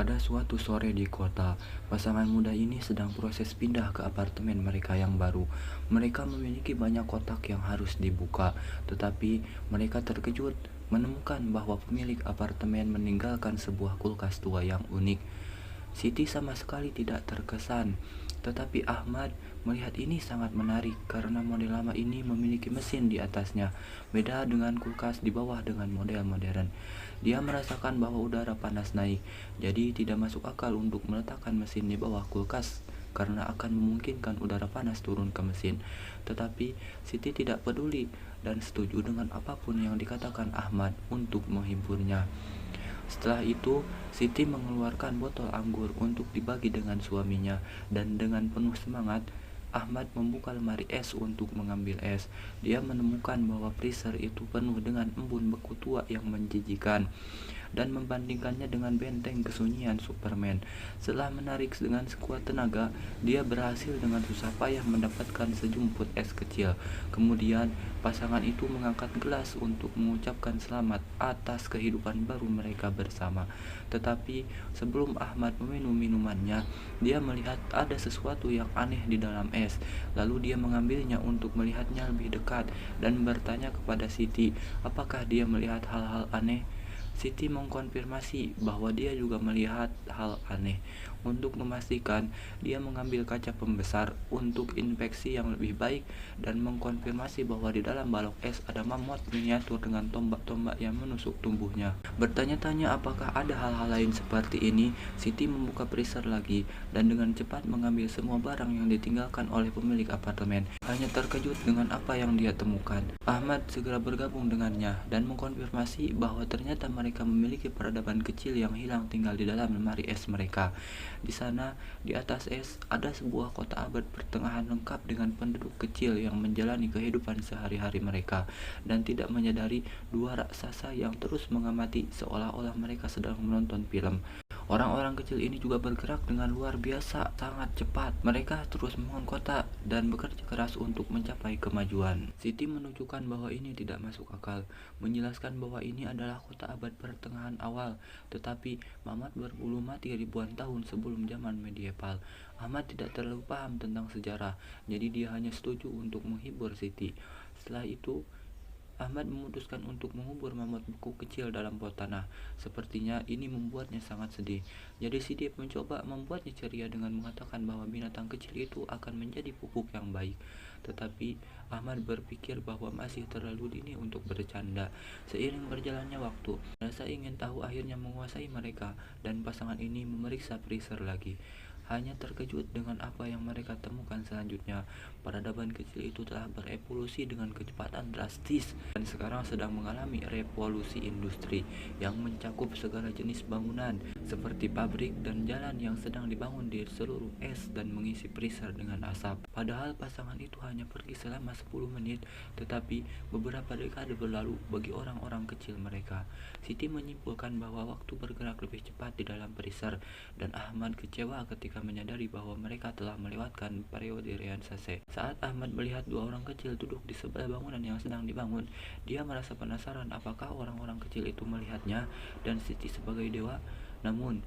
Pada suatu sore di kota, pasangan muda ini sedang proses pindah ke apartemen mereka yang baru. Mereka memiliki banyak kotak yang harus dibuka, tetapi mereka terkejut menemukan bahwa pemilik apartemen meninggalkan sebuah kulkas tua yang unik. Siti sama sekali tidak terkesan, tetapi Ahmad melihat ini sangat menarik karena model lama ini memiliki mesin di atasnya, beda dengan kulkas di bawah dengan model modern. Dia merasakan bahwa udara panas naik, jadi tidak masuk akal untuk meletakkan mesin di bawah kulkas karena akan memungkinkan udara panas turun ke mesin. Tetapi Siti tidak peduli dan setuju dengan apapun yang dikatakan Ahmad untuk menghiburnya. Setelah itu, Siti mengeluarkan botol anggur untuk dibagi dengan suaminya, dan dengan penuh semangat, Ahmad membuka lemari es untuk mengambil es. Dia menemukan bahwa freezer itu penuh dengan embun beku tua yang menjijikan dan membandingkannya dengan benteng kesunyian Superman. Setelah menarik dengan sekuat tenaga, dia berhasil dengan susah payah mendapatkan sejumput es kecil. Kemudian, pasangan itu mengangkat gelas untuk mengucapkan selamat atas kehidupan baru mereka bersama. Tetapi sebelum Ahmad meminum minumannya, dia melihat ada sesuatu yang aneh di dalam es. Lalu dia mengambilnya untuk melihatnya lebih dekat dan bertanya kepada Siti, apakah dia melihat hal-hal aneh. Siti mengkonfirmasi bahwa dia juga melihat hal aneh. Untuk memastikan, dia mengambil kaca pembesar untuk inspeksi yang lebih baik dan mengkonfirmasi bahwa di dalam balok es ada mamut miniatur dengan tombak-tombak yang menusuk tubuhnya. Bertanya-tanya apakah ada hal-hal lain seperti ini, Siti membuka freezer lagi dan dengan cepat mengambil semua barang yang ditinggalkan oleh pemilik apartemen. Hanya terkejut dengan apa yang dia temukan. Ahmad segera bergabung dengannya dan mengkonfirmasi bahwa ternyata mereka memiliki peradaban kecil yang hilang tinggal di dalam lemari es mereka. Di sana, di atas es, ada sebuah kota abad pertengahan lengkap dengan penduduk kecil yang menjalani kehidupan sehari-hari mereka dan tidak menyadari dua raksasa yang terus mengamati seolah-olah mereka sedang menonton film. Orang-orang kecil ini juga bergerak dengan luar biasa, sangat cepat. Mereka terus membangun kota dan bekerja keras untuk mencapai kemajuan. Siti menunjukkan bahwa ini tidak masuk akal, menjelaskan bahwa ini adalah kota abad pertengahan awal, tetapi Mamat berbulu mati ribuan tahun sebelum zaman medieval. Ahmad tidak terlalu paham tentang sejarah, jadi dia hanya setuju untuk menghibur Siti. Setelah itu, Ahmad memutuskan untuk mengubur mamut beku kecil dalam pot tanah. Sepertinya ini membuatnya sangat sedih. Jadi Siti mencoba membuatnya ceria dengan mengatakan bahwa binatang kecil itu akan menjadi pupuk yang baik. Tetapi Ahmad berpikir bahwa masih terlalu dini untuk bercanda. Seiring berjalannya waktu, rasa ingin tahu akhirnya menguasai mereka dan pasangan ini memeriksa freezer lagi. Hanya terkejut dengan apa yang mereka temukan selanjutnya. Peradaban kecil itu telah berevolusi dengan kecepatan drastis dan sekarang sedang mengalami revolusi industri yang mencakup segala jenis bangunan seperti pabrik dan jalan yang sedang dibangun di seluruh es dan mengisi freezer dengan asap. Padahal pasangan itu hanya pergi selama 10 menit, tetapi beberapa dekade berlalu bagi orang-orang kecil mereka. Siti menyimpulkan bahwa waktu bergerak lebih cepat di dalam freezer dan Ahmad kecewa ketika menyadari bahwa mereka telah melewatkan periode Renaissance. Saat Ahmad melihat dua orang kecil duduk di sebelah bangunan yang sedang dibangun, dia merasa penasaran apakah orang-orang kecil itu melihatnya dan Siti sebagai dewa. Namun,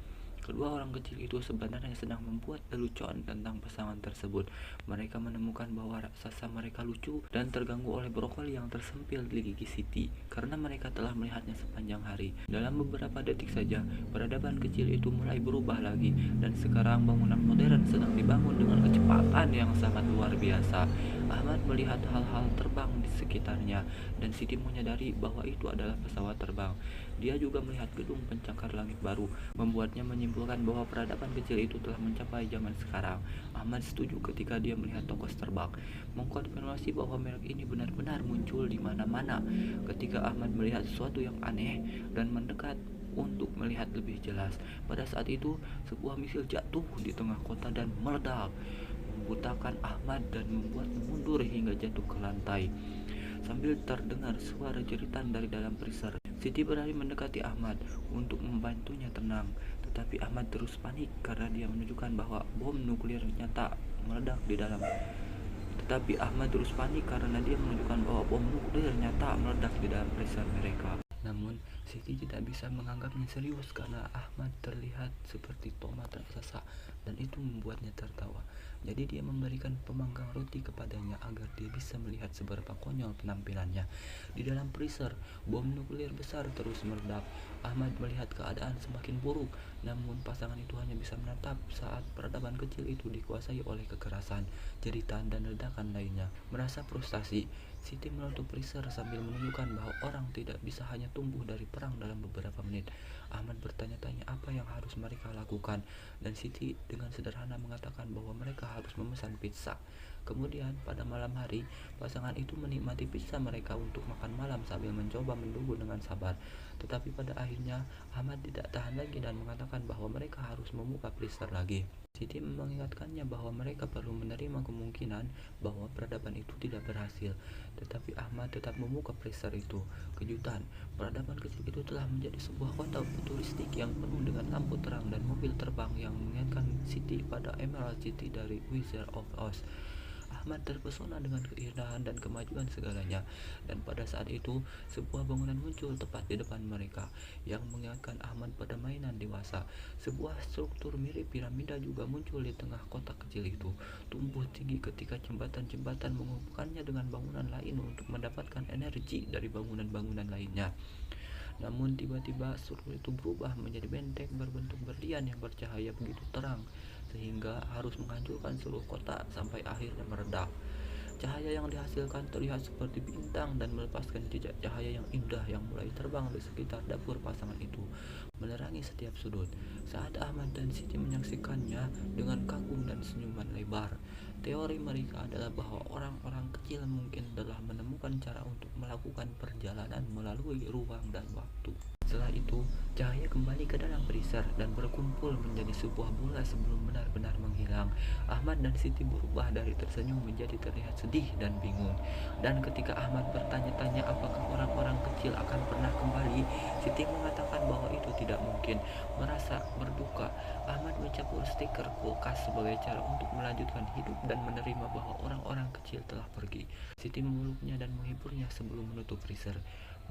kedua orang kecil itu sebenarnya sedang membuat lelucon tentang pasangan tersebut. Mereka menemukan bahwa raksasa mereka lucu dan terganggu oleh brokoli yang tersempil di gigi Siti karena mereka telah melihatnya sepanjang hari. Dalam beberapa detik saja, peradaban kecil itu mulai berubah lagi dan sekarang bangunan modern sedang dibangun dengan kecepatan yang sangat luar biasa. Ahmad melihat hal-hal terbang di sekitarnya dan Siti menyadari bahwa itu adalah pesawat terbang. Dia juga melihat gedung pencakar langit baru, membuatnya menyimpulkan bahwa peradaban kecil itu telah mencapai zaman sekarang. Ahmad setuju ketika dia melihat toko terbang, mengkonfirmasi bahwa merek ini benar-benar muncul di mana-mana. Ketika Ahmad melihat sesuatu yang aneh dan mendekat untuk melihat lebih jelas, pada saat itu sebuah misil jatuh di tengah kota dan meledak, membutakan Ahmad dan membuatnya mundur hingga jatuh ke lantai. Sambil terdengar suara jeritan dari dalam freezer, Siti berlari mendekati Ahmad untuk membantunya tenang, tetapi Ahmad terus panik karena dia menunjukkan bahwa bom nuklir nyata meledak di dalam. Tetapi Ahmad terus panik karena dia menunjukkan bahwa bom nuklir nyata meledak di dalam freezer mereka. Namun, Siti tidak bisa menganggapnya serius karena Ahmad terlihat seperti tomat raksasa dan itu membuatnya tertawa. Jadi dia memberikan pemanggang roti kepadanya agar dia bisa melihat seberapa konyol penampilannya. Di dalam freezer, bom nuklir besar terus meledak. Ahmad melihat keadaan semakin buruk, namun pasangan itu hanya bisa menatap saat peradaban kecil itu dikuasai oleh kekerasan, jeritan, dan ledakan lainnya. Merasa frustasi, Siti menutup freezer sambil menunjukkan bahwa orang tidak bisa hanya tumbuh dari perang dalam beberapa menit. Ahmad bertanya-tanya apa yang harus mereka lakukan, dan Siti dengan sederhana mengatakan bahwa mereka harus memesan pizza. Kemudian, pada malam hari, pasangan itu menikmati pizza mereka untuk makan malam sambil mencoba menunggu dengan sabar. Tetapi pada akhirnya, Ahmad tidak tahan lagi dan mengatakan bahwa mereka harus membuka freezer lagi. Siti mengingatkannya bahwa mereka perlu menerima kemungkinan bahwa peradaban itu tidak berhasil. Tetapi Ahmad tetap membuka freezer itu. Kejutan, peradaban kecil itu telah menjadi sebuah kota futuristik yang penuh dengan lampu terang dan mobil terbang yang mengingatkan Siti pada Emerald City dari Wizard of Oz. Ahmad terpesona dengan keindahan dan kemajuan segalanya, dan pada saat itu sebuah bangunan muncul tepat di depan mereka yang mengingatkan Ahmad pada mainan dewasa. Sebuah struktur mirip piramida juga muncul di tengah kota kecil itu, tumbuh tinggi ketika jembatan-jembatan menghubungkannya dengan bangunan lain untuk mendapatkan energi dari bangunan-bangunan lainnya. Namun tiba-tiba struktur itu berubah menjadi benteng berbentuk berlian yang bercahaya begitu terang sehingga harus menghancurkan seluruh kota sampai akhirnya meledak. Cahaya yang dihasilkan terlihat seperti bintang dan melepaskan jejak cahaya yang indah yang mulai terbang di sekitar dapur pasangan itu, menerangi setiap sudut. Saat Ahmad dan Siti menyaksikannya dengan kagum dan senyuman lebar, teori mereka adalah bahwa orang-orang kecil mungkin telah menemukan cara untuk melakukan perjalanan melalui ruang dan waktu. Setelah itu, cahaya kembali ke dalam freezer dan berkumpul menjadi sebuah bola sebelum benar-benar menghilang. Ahmad dan Siti berubah dari tersenyum menjadi terlihat sedih dan bingung. Dan ketika Ahmad bertanya-tanya apakah orang-orang kecil akan pernah kembali, Siti mengatakan bahwa itu tidak mungkin. Merasa berduka, Ahmad mencabut stiker kulkas sebagai cara untuk melanjutkan hidup dan menerima bahwa orang-orang kecil telah pergi. Siti memeluknya dan menghiburnya sebelum menutup freezer,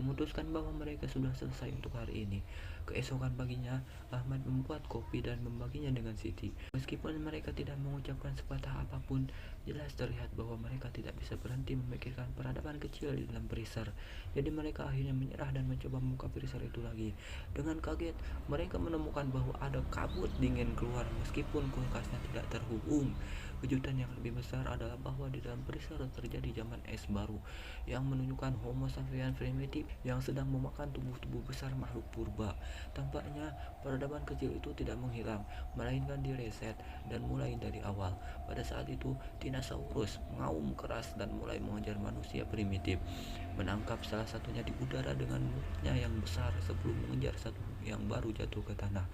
memutuskan bahwa mereka sudah selesai untuk hari ini. Keesokan paginya, Ahmad membuat kopi dan membaginya dengan Siti. Meskipun mereka tidak mengucapkan sepatah apapun, jelas terlihat bahwa mereka tidak bisa berhenti memikirkan peradaban kecil di dalam freezer. Jadi mereka akhirnya menyerah dan mencoba membuka freezer itu lagi. Dengan kaget, mereka menemukan bahwa ada kabut dingin keluar meskipun kulkasnya tidak terhubung. Kejutan yang lebih besar adalah bahwa di dalam freezer terjadi zaman es baru yang menunjukkan Homo sapiens primitif yang sedang memakan tubuh-tubuh besar makhluk purba. Tampaknya peradaban kecil itu tidak menghilang, melainkan direset dan mulai dari awal. Pada saat itu, dinosaurus mengaum keras dan mulai mengejar manusia primitif, menangkap salah satunya di udara dengan mulutnya yang besar sebelum mengejar satu yang baru jatuh ke tanah.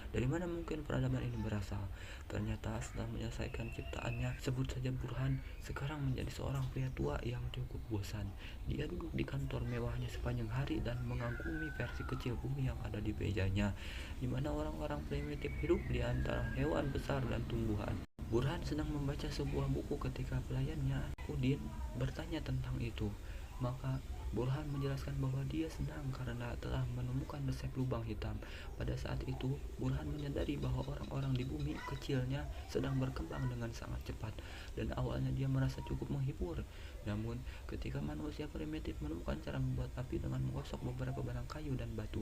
Dari mana mungkin peradaban ini berasal? Ternyata setelah menyelesaikan ciptaannya, sebut saja Burhan, sekarang menjadi seorang pria tua yang cukup bosan. Dia duduk di kantor mewahnya sepanjang hari dan mengagumi versi kecil bumi yang ada di mejanya, di mana orang-orang primitif hidup di antara hewan besar dan tumbuhan. Burhan sedang membaca sebuah buku ketika pelayannya, Udin, bertanya tentang itu. Maka Burhan menjelaskan bahwa dia senang karena telah menemukan resep lubang hitam. Pada saat itu, Burhan menyadari bahwa orang-orang di bumi kecilnya sedang berkembang dengan sangat cepat, dan awalnya dia merasa cukup menghibur. Namun, ketika manusia primitif menemukan cara membuat api dengan menggosok beberapa barang kayu dan batu,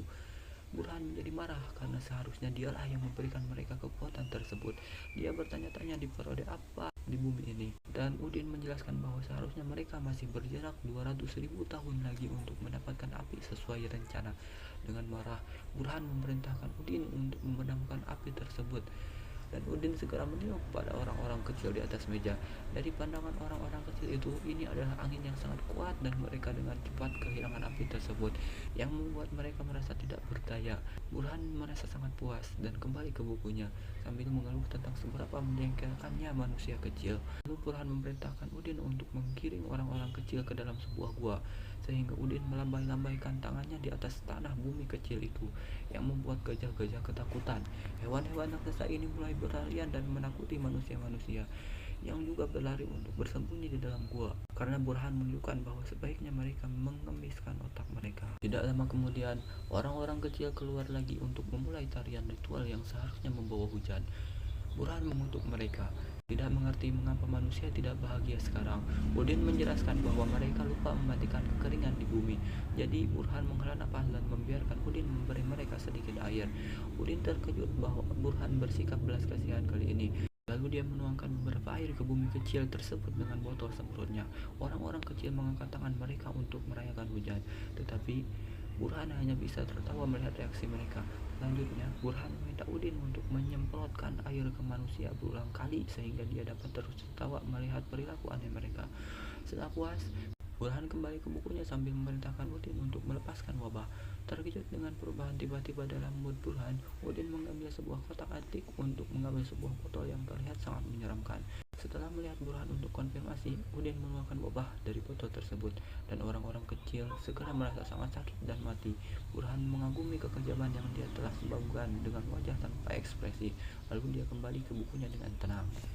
Burhan menjadi marah karena seharusnya dialah yang memberikan mereka kekuatan tersebut. Dia bertanya-tanya di periode apa di bumi ini, dan Udin menjelaskan bahwa seharusnya mereka masih berjarak 200.000 tahun lagi untuk mendapatkan api sesuai rencana. Dengan marah, Burhan memerintahkan Udin untuk memadamkan api tersebut, dan Udin segera menengok pada orang-orang kecil di atas meja. Dari pandangan orang-orang kecil itu, ini adalah angin yang sangat kuat dan mereka dengan cepat kehilangan api tersebut, yang membuat mereka merasa tidak berdaya. Burhan merasa sangat puas dan kembali ke bukunya sambil mengeluh tentang seberapa menjengkelkannya manusia kecil. Lalu Burhan memerintahkan Udin untuk menggiring orang-orang kecil ke dalam sebuah gua, sehingga Udin melambai-lambaikan tangannya di atas tanah bumi kecil itu, yang membuat gajah-gajah ketakutan. Hewan-hewan raksasa ini mulai berlarian dan menakuti manusia-manusia yang juga berlari untuk bersembunyi di dalam gua, karena Burhan menunjukkan bahwa sebaiknya mereka mengemiskan otak mereka. Tidak lama kemudian, orang-orang kecil keluar lagi untuk memulai tarian ritual yang seharusnya membawa hujan. Burhan mengutuk mereka, tidak mengerti mengapa manusia tidak bahagia sekarang. Udin menjelaskan bahwa mereka lupa mematikan kekeringan di bumi. Jadi Burhan menghela nafas dan membiarkan Udin memberi mereka sedikit air. Udin terkejut bahwa Burhan bersikap belas kasihan kali ini. Lalu dia menuangkan beberapa air ke bumi kecil tersebut dengan botol semprotnya. Orang-orang kecil mengangkat tangan mereka untuk merayakan hujan, tetapi Burhan hanya bisa tertawa melihat reaksi mereka. Selanjutnya, Burhan meminta Udin untuk menyemprotkan air ke manusia berulang kali sehingga dia dapat terus tertawa melihat perilaku aneh mereka. Setelah puas, Burhan kembali ke bukunya sambil memerintahkan Udin untuk melepaskan wabah. Terkejut dengan perubahan tiba-tiba dalam mood Burhan, Udin mengambil sebuah kotak antik untuk mengambil sebuah botol yang terlihat sangat menyeramkan. Setelah melihat Burhan untuk konfirmasi, Udin mengeluarkan wabah dari botol tersebut, dan orang-orang kecil segera merasa sangat sakit dan mati. Burhan mengagumi kekejaman yang dia telah sebabkan dengan wajah tanpa ekspresi, lalu dia kembali ke bukunya dengan tenang.